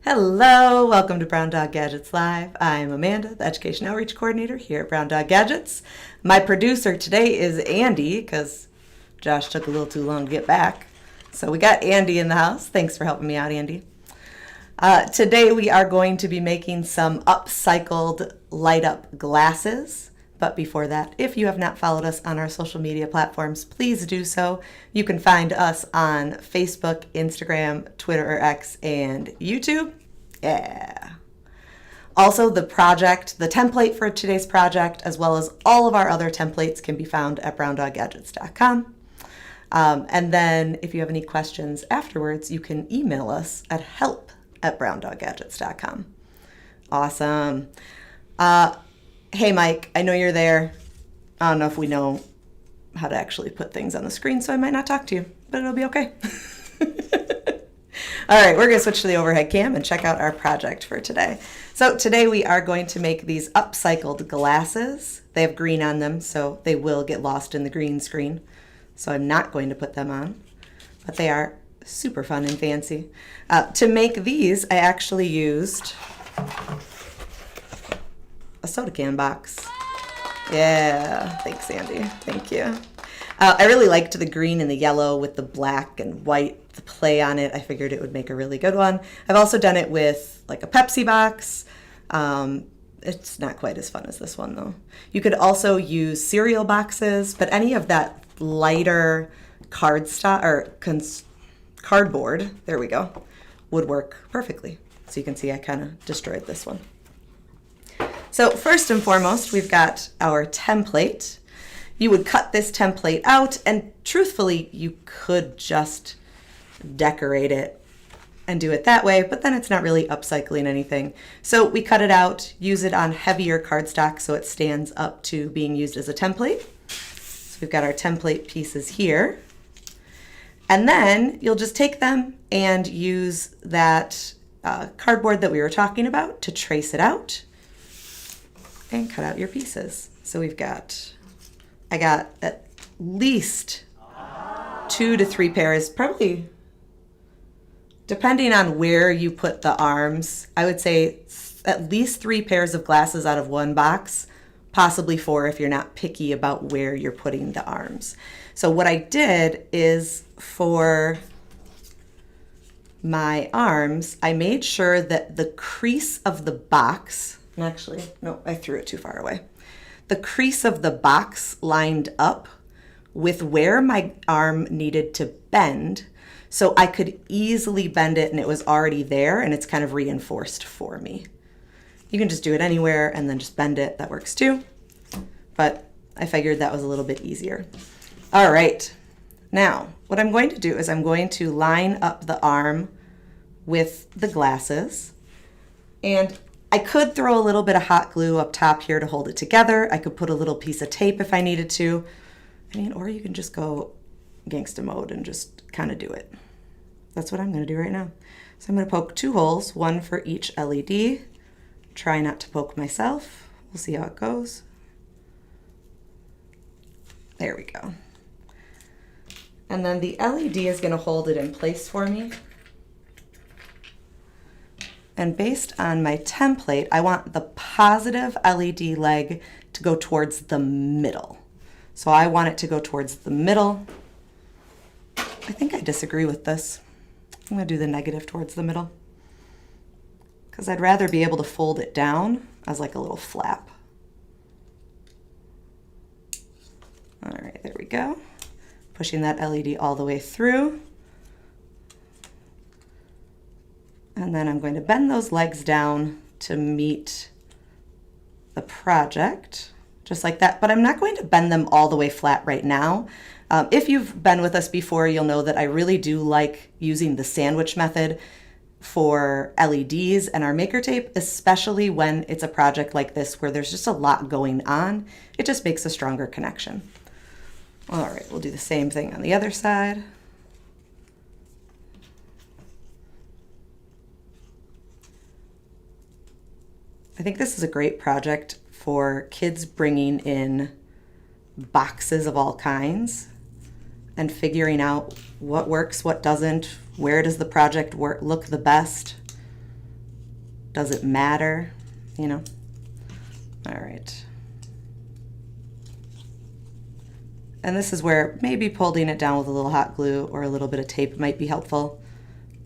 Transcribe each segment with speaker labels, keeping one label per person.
Speaker 1: Hello, welcome to Brown Dog Gadgets Live. I'm Amanda, the Education Outreach Coordinator here at Brown Dog Gadgets. My producer today is Andy, because Josh took a little too long to get back. So we got Andy in the house. Thanks for helping me out, Andy. Today we are going to be making some upcycled light-up glasses. But before that, if you have not followed us on our social media platforms, please do so. You can find us on Facebook, Instagram, Twitter or X, and YouTube. Yeah. Also, the template for today's project, as well as all of our other templates, can be found at browndoggadgets.com. And then if you have any questions afterwards, you can email us at help@browndoggadgets.com. Awesome. Hey, Mike, I know you're there. I don't know if we know how to actually put things on the screen, so I might not talk to you, but it'll be okay. All right, we're going to switch to the overhead cam and check out our project for today. So today we are going to make these upcycled glasses. They have green on them, so they will get lost in the green screen. So I'm not going to put them on, but they are super fun and fancy. To make these, I actually used a soda can box. Yeah, thanks, Andy. Thank you. I really liked the green and the yellow with the black and white, the play on it. I figured it would make a really good one. I've also done it with like a Pepsi box. It's not quite as fun as this one though. You could also use cereal boxes, but any of that lighter cardboard, there we go, would work perfectly. So you can see I kind of destroyed this one. So first and foremost, we've got our template. You would cut this template out, and truthfully, you could just decorate it and do it that way, but then it's not really upcycling anything. So we cut it out, use it on heavier cardstock so it stands up to being used as a template. So we've got our template pieces here. And then you'll just take them and use that cardboard that we were talking about to trace it out and cut out your pieces. So I got at least 2 to 3 pairs, probably depending on where you put the arms. I would say at least 3 pairs of glasses out of one box, possibly 4 if you're not picky about where you're putting the arms. So what I did is for my arms, I made sure that the crease of the box, actually, no, I threw it too far away. The crease of the box lined up with where my arm needed to bend, so I could easily bend it and it was already there and it's kind of reinforced for me. You can just do it anywhere and then just bend it. That works too. But I figured that was a little bit easier. All right. Now, what I'm going to do is I'm going to line up the arm with the glasses, and I could throw a little bit of hot glue up top here to hold it together. I could put a little piece of tape if I needed to. Or you can just go gangsta mode and just kind of do it. That's what I'm going to do right now. So I'm going to poke 2 holes, 1 for each LED. Try not to poke myself. We'll see how it goes. There we go. And then the LED is going to hold it in place for me. And based on my template, I want the positive LED leg to go towards the middle. So I want it to go towards the middle. I think I disagree with this. I'm going to do the negative towards the middle, because I'd rather be able to fold it down as like a little flap. All right, there we go. Pushing that LED all the way through. And then I'm going to bend those legs down to meet the project, just like that. But I'm not going to bend them all the way flat right now. If you've been with us before, you'll know that I really do like using the sandwich method for LEDs and our maker tape, especially when it's a project like this where there's just a lot going on. It just makes a stronger connection. All right, we'll do the same thing on the other side. I think this is a great project for kids bringing in boxes of all kinds and figuring out what works, what doesn't, where does the project look the best. Does it matter? You know? All right. And this is where maybe holding it down with a little hot glue or a little bit of tape might be helpful,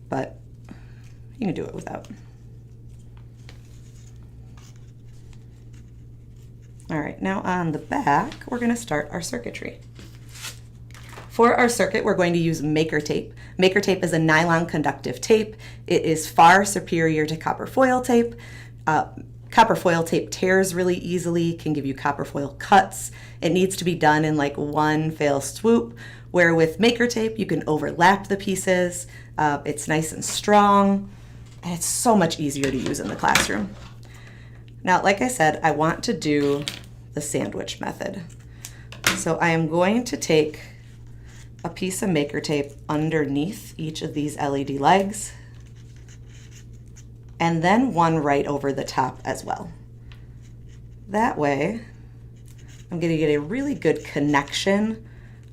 Speaker 1: but you can do it without. All right, now on the back, we're going to start our circuitry. For our circuit, we're going to use Maker tape. Maker tape is a nylon conductive tape. It is far superior to copper foil tape. Copper foil tape tears really easily, can give you copper foil cuts. It needs to be done in like one fell swoop, where with Maker tape, you can overlap the pieces. It's nice and strong, and it's so much easier to use in the classroom. Now, like I said, I want to do the sandwich method. So I am going to take a piece of Maker tape underneath each of these LED legs, and then one right over the top as well. That way, I'm going to get a really good connection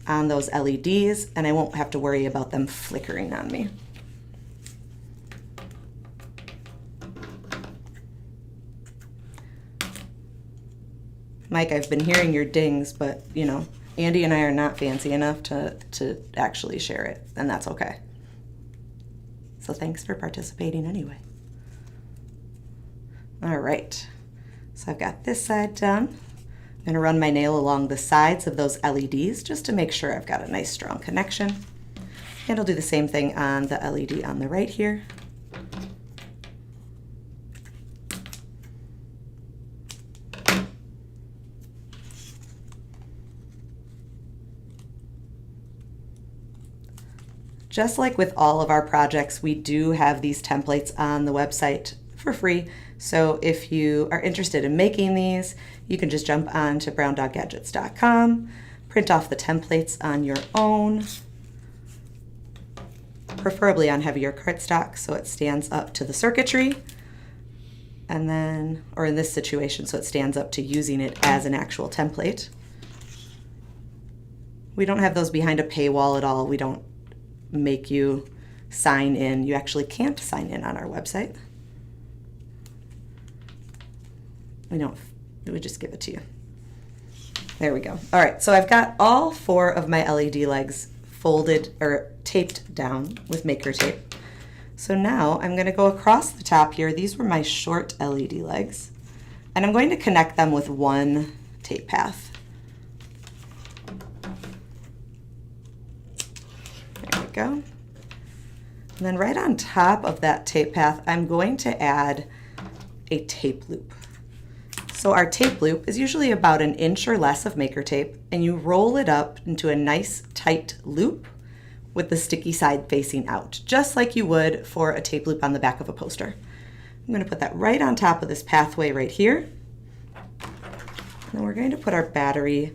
Speaker 1: on those LEDs, and I won't have to worry about them flickering on me. Mike, I've been hearing your dings, but you know, Andy and I are not fancy enough to actually share it, and that's okay. So thanks for participating anyway. All right, so I've got this side done. I'm gonna run my nail along the sides of those LEDs just to make sure I've got a nice strong connection. And I'll do the same thing on the LED on the right here. Just like with all of our projects, we do have these templates on the website for free. So if you are interested in making these, you can just jump on to browndoggadgets.com, print off the templates on your own, preferably on heavier cardstock so it stands up to the circuitry, and then, or in this situation, so it stands up to using it as an actual template. We don't have those behind a paywall at all. We don't make you sign in. You actually can't sign in on our website. We just give it to you. There we go. All right, so I've got all 4 of my LED legs folded or taped down with Maker tape. So now I'm going to go across the top here. These were my short LED legs, and I'm going to connect them with one tape path. There we go. And then right on top of that tape path, I'm going to add a tape loop. So our tape loop is usually about 1 inch or less of Maker tape, and you roll it up into a nice tight loop with the sticky side facing out, just like you would for a tape loop on the back of a poster. I'm going to put that right on top of this pathway right here. And then we're going to put our battery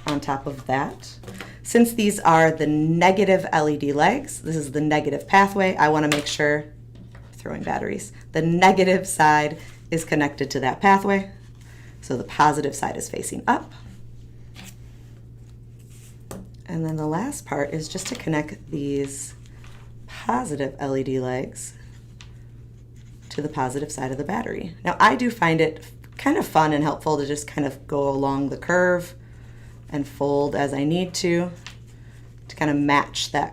Speaker 1: on top of that. Since these are the negative LED legs, this is the negative pathway, I want to make sure, throwing batteries, the negative side is connected to that pathway. So the positive side is facing up. And then the last part is just to connect these positive LED legs to the positive side of the battery. Now I do find it kind of fun and helpful to just kind of go along the curve and fold as I need to kind of match the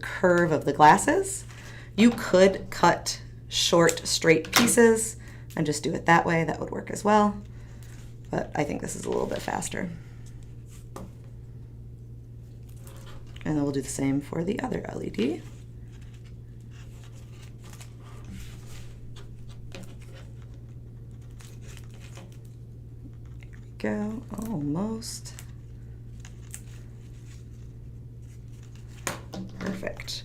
Speaker 1: curve of the glasses. You could cut short straight pieces and just do it that way. That would work as well. But I think this is a little bit faster. And then we'll do the same for the other LED. There we go, almost. Perfect.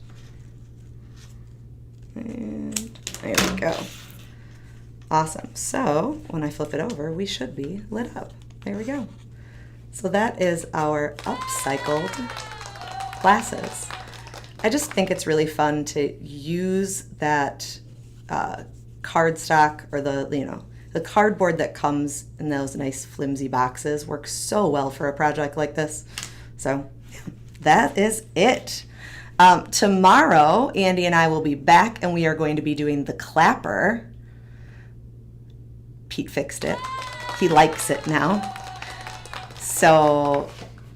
Speaker 1: And there we go. Awesome. So when I flip it over, we should be lit up. There we go. So that is our upcycled glasses. I just think it's really fun to use that cardstock, or the cardboard that comes in those nice flimsy boxes works so well for a project like this. So yeah, that is it. Tomorrow, Andy and I will be back, and we are going to be doing the clapper. Pete fixed it. He likes it now. So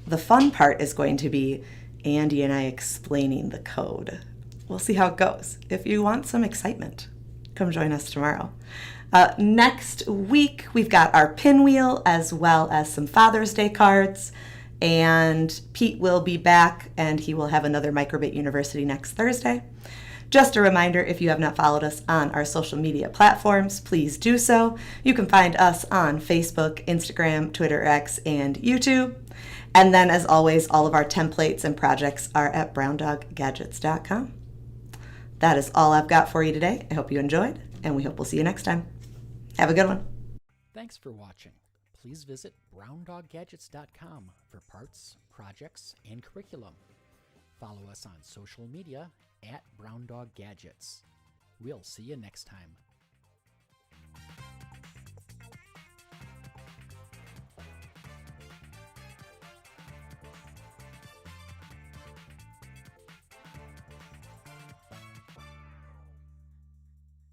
Speaker 1: the fun part is going to be Andy and I explaining the code. We'll see how it goes. If you want some excitement, come join us tomorrow. Next week, we've got our pinwheel as well as some Father's Day cards. And Pete will be back, and he will have another Microbit University next Thursday. Just a reminder, if you have not followed us on our social media platforms, please do so. You can find us on Facebook, Instagram, Twitter, X, and YouTube. And then, as always, all of our templates and projects are at browndoggadgets.com. That is all I've got for you today. I hope you enjoyed, and we hope we'll see you next time. Have a good one.
Speaker 2: Thanks for watching. Please visit browndoggadgets.com for parts, projects, and curriculum. Follow us on social media at browndoggadgets. We'll see you next time.